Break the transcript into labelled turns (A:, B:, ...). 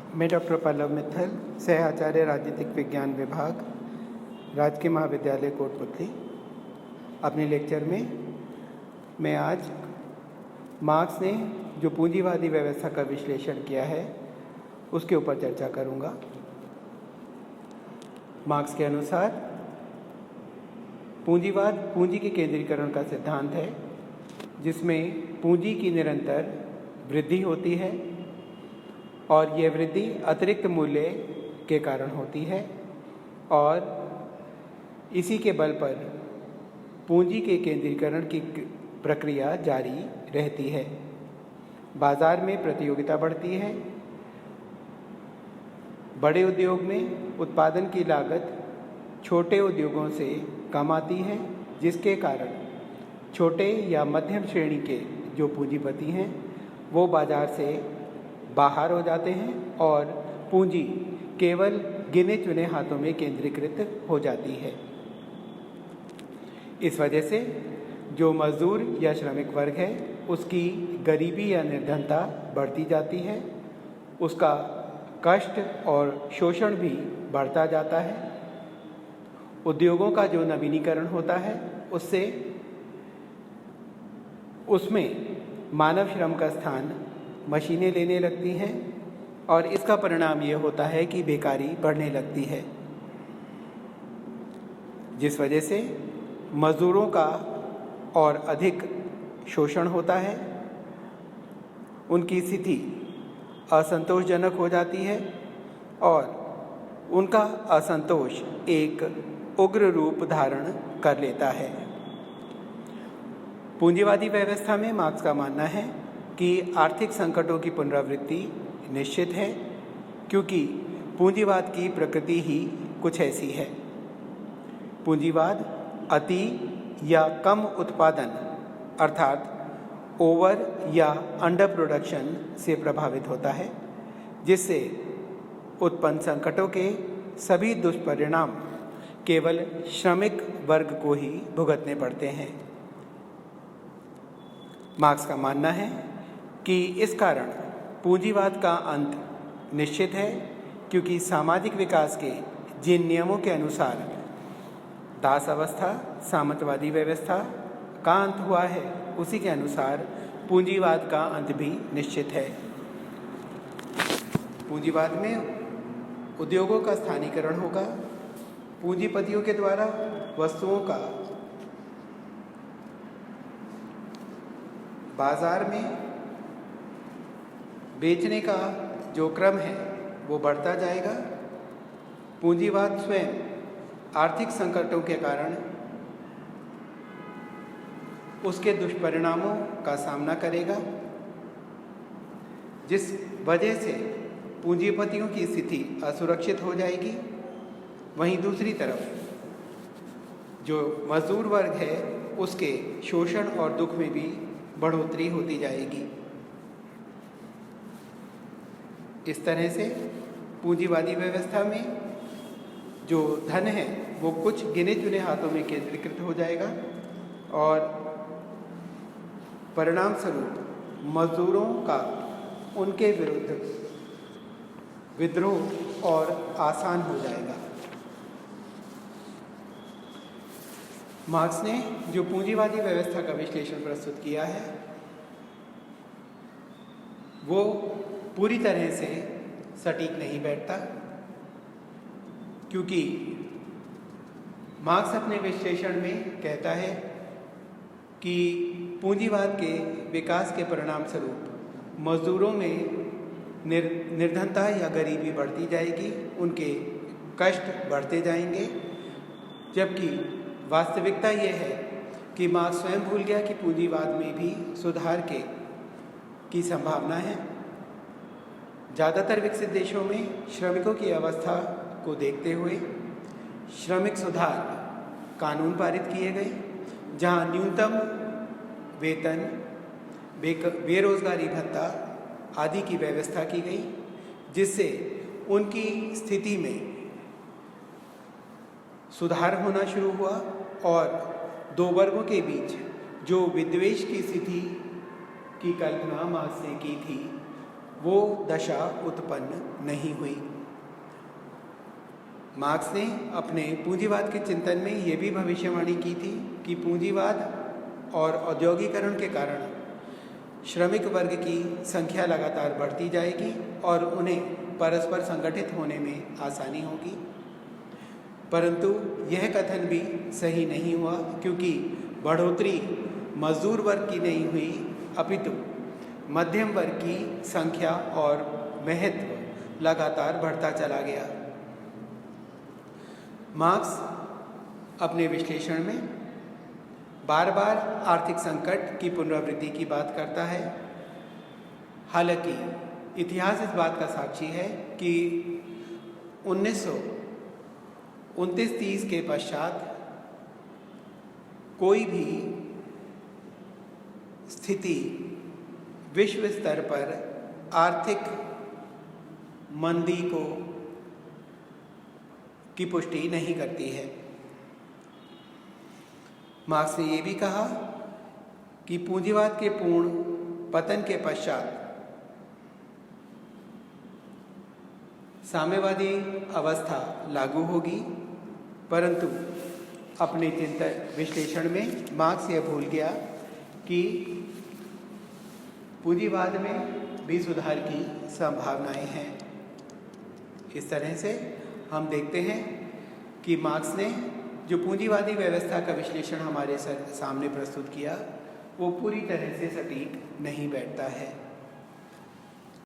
A: मैं डॉक्टर पल्लव मित्तल, सह आचार्य राजनीतिक विज्ञान विभाग, राजकीय महाविद्यालय कोटपुतली। अपने लेक्चर में मैं आज मार्क्स ने जो पूंजीवादी व्यवस्था का विश्लेषण किया है उसके ऊपर चर्चा करूंगा। मार्क्स के अनुसार पूंजीवाद पूंजी के केंद्रीकरण का सिद्धांत है, जिसमें पूंजी की निरंतर वृद्धि होती है और यह वृद्धि अतिरिक्त मूल्य के कारण होती है और इसी के बल पर पूंजी के केंद्रीकरण की प्रक्रिया जारी रहती है। बाजार में प्रतियोगिता बढ़ती है। बड़े उद्योग में उत्पादन की लागत छोटे उद्योगों से कम आती है, जिसके कारण छोटे या मध्यम श्रेणी के जो पूंजीपति हैं वो बाजार से बाहर हो जाते हैं और पूंजी केवल गिने चुने हाथों में केंद्रीकृत हो जाती है। इस वजह से जो मजदूर या श्रमिक वर्ग है उसकी गरीबी या निर्धनता बढ़ती जाती है, उसका कष्ट और शोषण भी बढ़ता जाता है। उद्योगों का जो नवीनीकरण होता है उसमें मानव श्रम का स्थान मशीनें लेने लगती हैं और इसका परिणाम ये होता है कि बेकारी बढ़ने लगती है, जिस वजह से मजदूरों का और अधिक शोषण होता है। उनकी स्थिति असंतोषजनक हो जाती है और उनका असंतोष एक उग्र रूप धारण कर लेता है। पूंजीवादी व्यवस्था में मार्क्स का मानना है कि आर्थिक संकटों की पुनरावृत्ति निश्चित है, क्योंकि पूंजीवाद की प्रकृति ही कुछ ऐसी है। पूंजीवाद अति या कम उत्पादन अर्थात ओवर या अंडर प्रोडक्शन से प्रभावित होता है, जिससे उत्पन्न संकटों के सभी दुष्परिणाम केवल श्रमिक वर्ग को ही भुगतने पड़ते हैं। मार्क्स का मानना है कि इस कारण पूंजीवाद का अंत निश्चित है, क्योंकि सामाजिक विकास के जिन नियमों के अनुसार दास अवस्था सामंतवादी व्यवस्था का अंत हुआ है, उसी के अनुसार पूंजीवाद का अंत भी निश्चित है। पूंजीवाद में उद्योगों का स्थानीकरण होगा। पूंजीपतियों के द्वारा वस्तुओं का बाजार में बेचने का जो क्रम है वो बढ़ता जाएगा। पूंजीवाद स्वयं आर्थिक संकटों के कारण उसके दुष्परिणामों का सामना करेगा, जिस वजह से पूंजीपतियों की स्थिति असुरक्षित हो जाएगी। वहीं दूसरी तरफ जो मजदूर वर्ग है उसके शोषण और दुख में भी बढ़ोतरी होती जाएगी। इस तरह से पूंजीवादी व्यवस्था में जो धन है वो कुछ गिने चुने हाथों में केंद्रीकृत हो जाएगा और परिणाम स्वरूप मजदूरों का उनके विरुद्ध विद्रोह और आसान हो जाएगा। मार्क्स ने जो पूंजीवादी व्यवस्था का विश्लेषण प्रस्तुत किया है वो पूरी तरह से सटीक नहीं बैठता, क्योंकि मार्क्स अपने विश्लेषण में कहता है कि पूंजीवाद के विकास के परिणाम स्वरूप मजदूरों में निर्धनता या गरीबी बढ़ती जाएगी, उनके कष्ट बढ़ते जाएंगे। जबकि वास्तविकता ये है कि मार्क्स स्वयं भूल गया कि पूंजीवाद में भी सुधार की संभावना है। ज़्यादातर विकसित देशों में श्रमिकों की अवस्था को देखते हुए श्रमिक सुधार कानून पारित किए गए, जहां न्यूनतम वेतन, बेरोजगारी भत्ता आदि की व्यवस्था की गई, जिससे उनकी स्थिति में सुधार होना शुरू हुआ और दो वर्गों के बीच जो विद्वेष की स्थिति की कल्पना मार्क्स ने की थी वो दशा उत्पन्न नहीं हुई। मार्क्स ने अपने पूंजीवाद के चिंतन में ये भी भविष्यवाणी की थी कि पूंजीवाद और औद्योगिकरण के कारण श्रमिक वर्ग की संख्या लगातार बढ़ती जाएगी और उन्हें परस्पर संगठित होने में आसानी होगी। परंतु यह कथन भी सही नहीं हुआ, क्योंकि बढ़ोतरी मजदूर वर्ग की नहीं हुई, अपितु मध्यम वर्ग की संख्या और महत्व लगातार बढ़ता चला गया। मार्क्स अपने विश्लेषण में बार बार आर्थिक संकट की पुनरावृत्ति की बात करता है। हालांकि इतिहास इस बात का साक्षी है कि 1929-30 के पश्चात कोई भी स्थिति विश्व स्तर पर आर्थिक मंदी की पुष्टि नहीं करती है। मार्क्स ने यह भी कहा कि पूंजीवाद के पूर्ण पतन के पश्चात साम्यवादी अवस्था लागू होगी, परंतु अपने चिंतन विश्लेषण में मार्क्स यह भूल गया कि पूंजीवाद में भी सुधार की संभावनाएं हैं। इस तरह से हम देखते हैं कि मार्क्स ने जो पूंजीवादी व्यवस्था का विश्लेषण हमारे सामने प्रस्तुत किया, वो पूरी तरह से सटीक नहीं बैठता है।